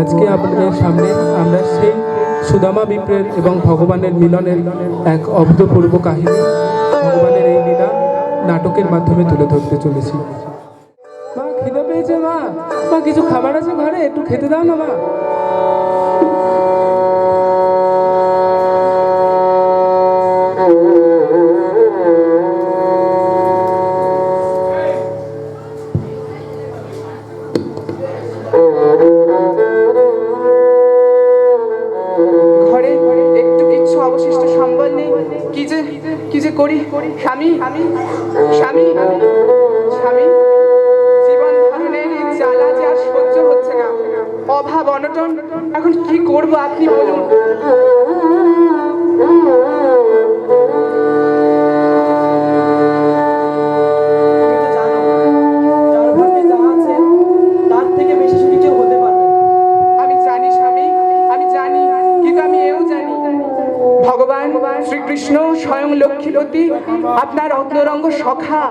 আজকে আপনাদের সামনে আমরা সেই সুদামা বিপ্রের এবং ভগবানের মিলনের এক অভূতপূর্ব কাহিনী, ভগবানের এই লীলা নাটকের মাধ্যমে তুলে ধরতে চলেছি। মা, খিদে পেয়েছে মা? মা, কিছু খাবার আছে ঘরে? একটু খেতে দাও না মা। করি স্বামী, স্বামী, স্বামী, জীবন ধারণের জ্বালা যে আর সহ্য হচ্ছে না, অভাব অনটন, এখন কি করব আপনি বলুন। ভগবান শ্রীকৃষ্ণ স্বয়ং লক্ষ্মীপতি আপনার অন্তরঙ্গ সখা।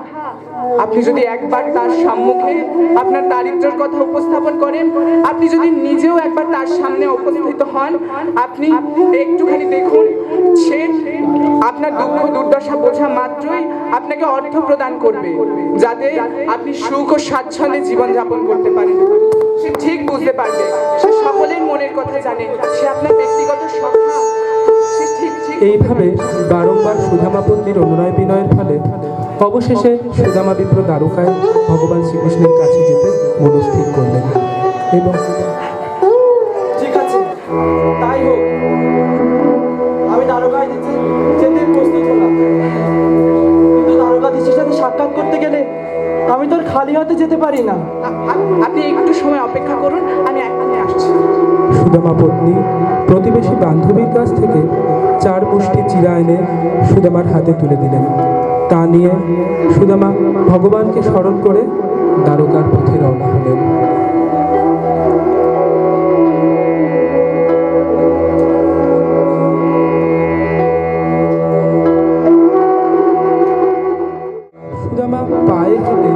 আপনি যদি একবার তার সম্মুখে আপনার দারিদ্র্যের কথা উপস্থাপন করেন, আপনি যদি নিজেও একবার তার সামনে উপস্থিত হন, আপনি একটুখানি দেখুন, সে আপনার দুঃখ দুর্দশা বোঝা মাত্রই আপনাকে অর্থ প্রদান করবে, যাতে আপনি সুখ ও স্বাচ্ছন্দ্যে জীবনযাপন করতে পারেন। সে ঠিক বুঝতে পারবে, সে সকলের মনের কথা জানে, সে আপনার ব্যক্তিগত সখা। এইভাবে বারংবার সুদামা পত্নীর অনুনয় বিনয়ের ফলে অবশেষে সুদামা বিপ্র দ্বারকায় ভগবান শ্রীকৃষ্ণের কাছে যেতে মনস্থির করলেন। এবং ঠিক আছে, তাই হোক, আমি দ্বারকায় যেতে প্রস্তুত হলাম। কিন্তু দ্বারকাধীশের সাথে সাক্ষাৎ করতে গেলে আমি তো খালি হাতে যেতে পারি না। আপনি একটু সময় অপেক্ষা করুন, আমি এখনই আসছি। সুদামা পত্নী প্রতিবেশী বান্ধবীর কাছ থেকে 4 মুষ্টি চিরা এনে সুদামার হাতে তুলে দিলেন। তা নিয়ে সুদামা ভগবানকে স্মরণ করে দ্বারকার পথে রওনা হলেন। সুদামা পায়ে হেঁটে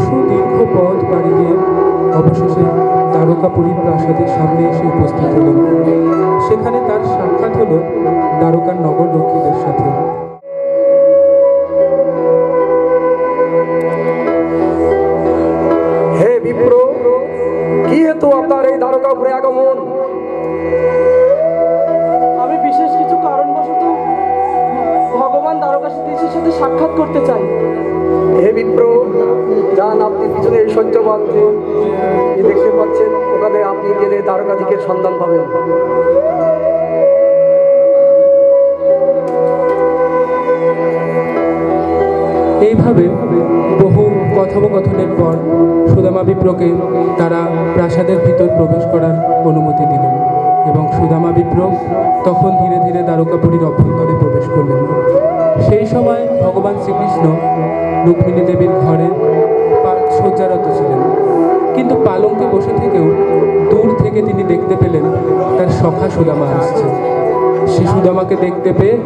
সুদীর্ঘ পথ পাড়ি দিয়ে অবশেষে দ্বারকাপুরীর প্রাসাদের সামনে এসে উপস্থিত হলেন। সেখানে তার সাক্ষাৎ হলো দ্বারকার নগর রক্ষীদের সাথে। হে বিপ্র, কি হেতু আপনার এই দ্বারকাপুরে আগমন? আমি বিশেষ কিছু কারণবশত ভগবান দ্বারকাধীশের সাথে সাক্ষাৎ করতে চাই। হে বিপ্র, যান, আপনি পিছনে এই সহ্য বাঁধতে দেখতে পাচ্ছেন, ওখানে আপনি গেলে দ্বারকাধীশের সন্ধান পাবেন। এইভাবে বহু কথোপকথনের পর সুদামা বিপ্রকে তারা প্রাসাদের ভিতর প্রবেশ করার অনুমতি দিলেন এবং সুদামা বিপ্র তখন ধীরে ধীরে দ্বারকাপুরীর অভ্যন্তরে প্রবেশ করলেন। সেই সময় ভগবান শ্রীকৃষ্ণ রুক্মিণী দেবীর ঘরে শয্যারত ছিলেন, কিন্তু পালঙ্কে বসে থেকেও দূর থেকে তিনি দেখতে পেলেন তার সখা সুদামা আসছে। সে সুদামাকে দেখতে পেয়ে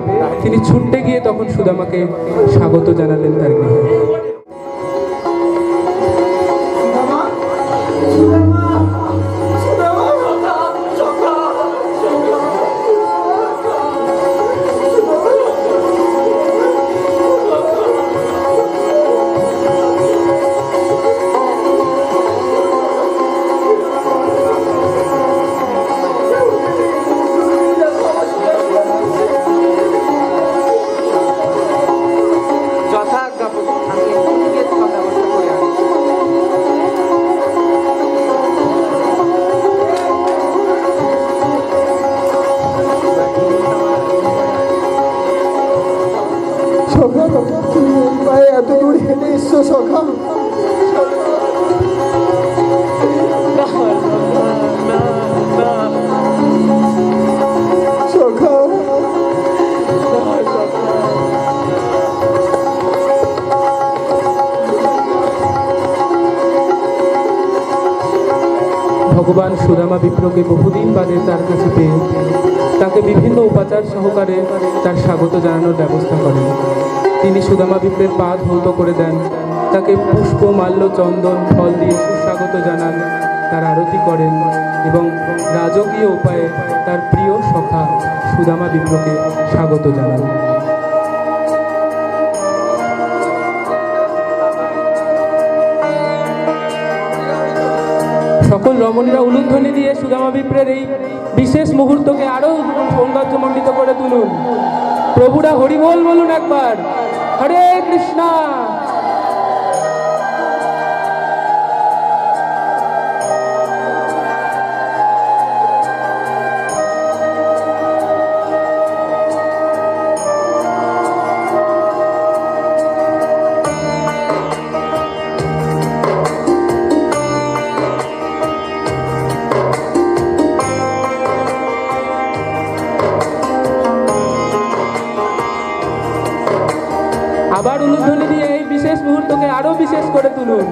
তিনি ছুটতে গিয়ে তখন সুদামাকে স্বাগত জানালেন তার গৃহে। এত দূর হেঁটে এসছো সখা? ভগবান সুদামা বিপ্রকে বহুদিন বাদে তার কাছে পেয়ে তাকে বিভিন্ন উপাচার সহকারে তার স্বাগত জানানোর ব্যবস্থা করেন। তিনি সুদামা বিপ্রের পা ধৌত করে দেন, তাকে পুষ্প, মাল্য, চন্দন, ফল দিয়ে সুস্বাগত জানান তার আরতি করেন এবং রাজকীয় উপায়ে তার প্রিয় সখা সুদামা বিপ্রকে স্বাগত জানান। সকল রমণীরা উলুধ্বনি দিয়ে সুদামা বিপ্রের এই বিশেষ মুহূর্তকে আরো সৌন্দর্যমণ্ডিত করে তুলুন। প্রভুরা হরিবোল বলুন একবার, হরে কৃষ্ণা। আবার উলুধ্বনি দিয়ে এই বিশেষ মুহূর্তকে আরো বিশেষ করে তুলুন।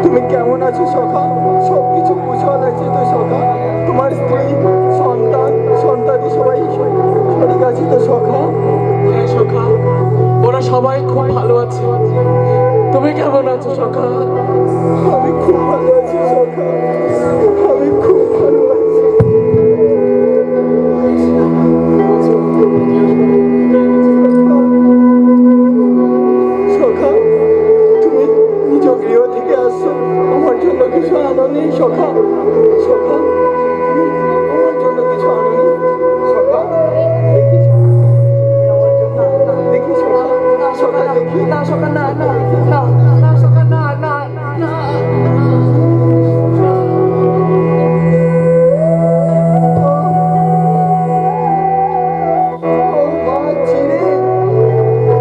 তুমি কেমন আছো সখা? সবকিছু বুঝা লাগছে তো সখা? তোমার স্ত্রী, সন্তান, সন্তানি সবাই সঠিক আছে তো সখা? হ্যাঁ সখা, ওরা সবাই খুব ভালো আছে। তুমি কেমন আছো সখা? আমি খুব ভালো আছি সখা, আমি খুব ভালো আছি। সখা, তুমি নিজ গৃহ থেকে আসছো, আমার জন্য কিছু আনো নেই সখা? সখা, তুমি আমার জন্য কিছু আনো নেই সখা? দেখি সখা, তুমি আমার জন্য দেখি সখা, সখা দেখি না সখা, না না না না সখা, না না না। ও মা, চিড়ে,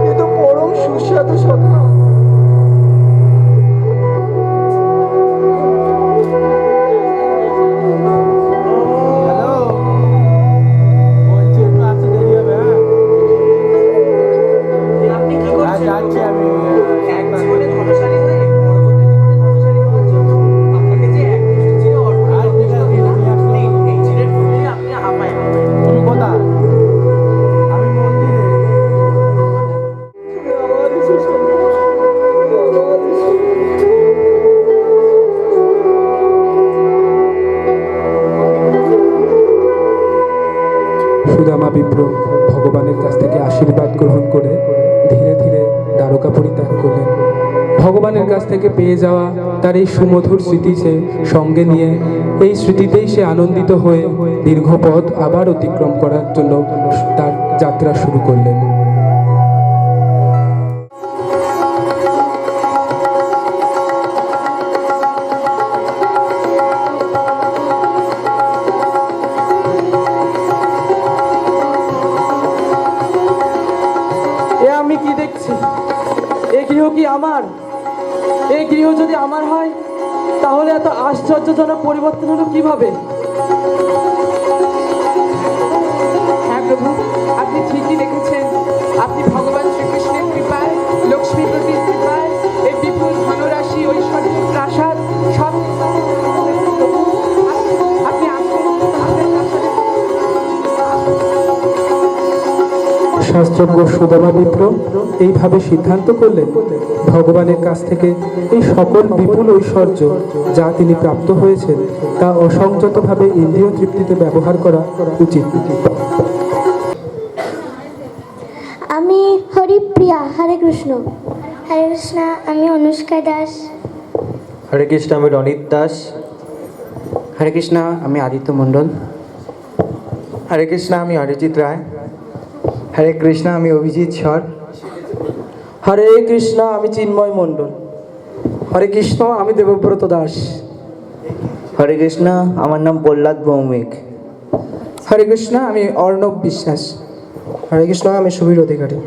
এ তো পরম সুস্বাদু সখা। সুদামা বিপ্র ভগবানের কাছ থেকে আশীর্বাদ গ্রহণ করে ধীরে ধীরে দ্বারকা পরিত্যাগ করলেন। ভগবানের কাছ থেকে পেয়ে যাওয়া তার এই সুমধুর স্মৃতি সে সঙ্গে নিয়ে এই স্মৃতিতেই সে আনন্দিত হয়ে দীর্ঘ পথ আবার অতিক্রম করার জন্য তার যাত্রা শুরু করলেন। এ আমি কি দেখছি? এ গৃহ কি আমার? এই গৃহ যদি আমার হয় তাহলে এত আশ্চর্যজনক পরিবর্তন হলো কিভাবে? হ্যাঁ প্রভু, আপনি ঠিকই দেখেছেন। আপনি ভগবান শ্রীকৃষ্ণের কৃপায়, লক্ষ্মীপতির কৃপায় এই বিপুল ধনরাশি, ঐশ্বর্য, প্রাসাদ সব আপনি আসুন, আপনার প্রাসাদে। শাস্ত্রজ্ঞ সুদামা বিপ্র এইভাবে সিদ্ধান্ত করলেন ভগবানের কাছ থেকে এই সকল বিপুল ঐশ্বর্য যা তিনি প্রাপ্ত হয়েছেন তা অসংযতভাবে ইন্দ্রিয় তৃপ্তিতে ব্যবহার করা উচিত। আমি হরিপ্রিয়া। হরে কৃষ্ণ। হরে কৃষ্ণ। আমি অনুষ্কা দাস। হরে কৃষ্ণ, আমি রনিত দাস। হরে কৃষ্ণ, আমি আদিত্য মণ্ডল। হরে কৃষ্ণ, আমি অরিজিৎ রায়। হরে কৃষ্ণ, আমি অভিজিৎ স্বর। হরে কৃষ্ণ, আমি চিন্ময় মণ্ডল। হরে কৃষ্ণ, আমি দেবব্রত দাস। হরে কৃষ্ণ, আমার নাম প্রহ্লাদ ভৌমিক। হরে কৃষ্ণ, আমি অর্ণব বিশ্বাস। হরে কৃষ্ণ, আমি সুবীর অধিকারী।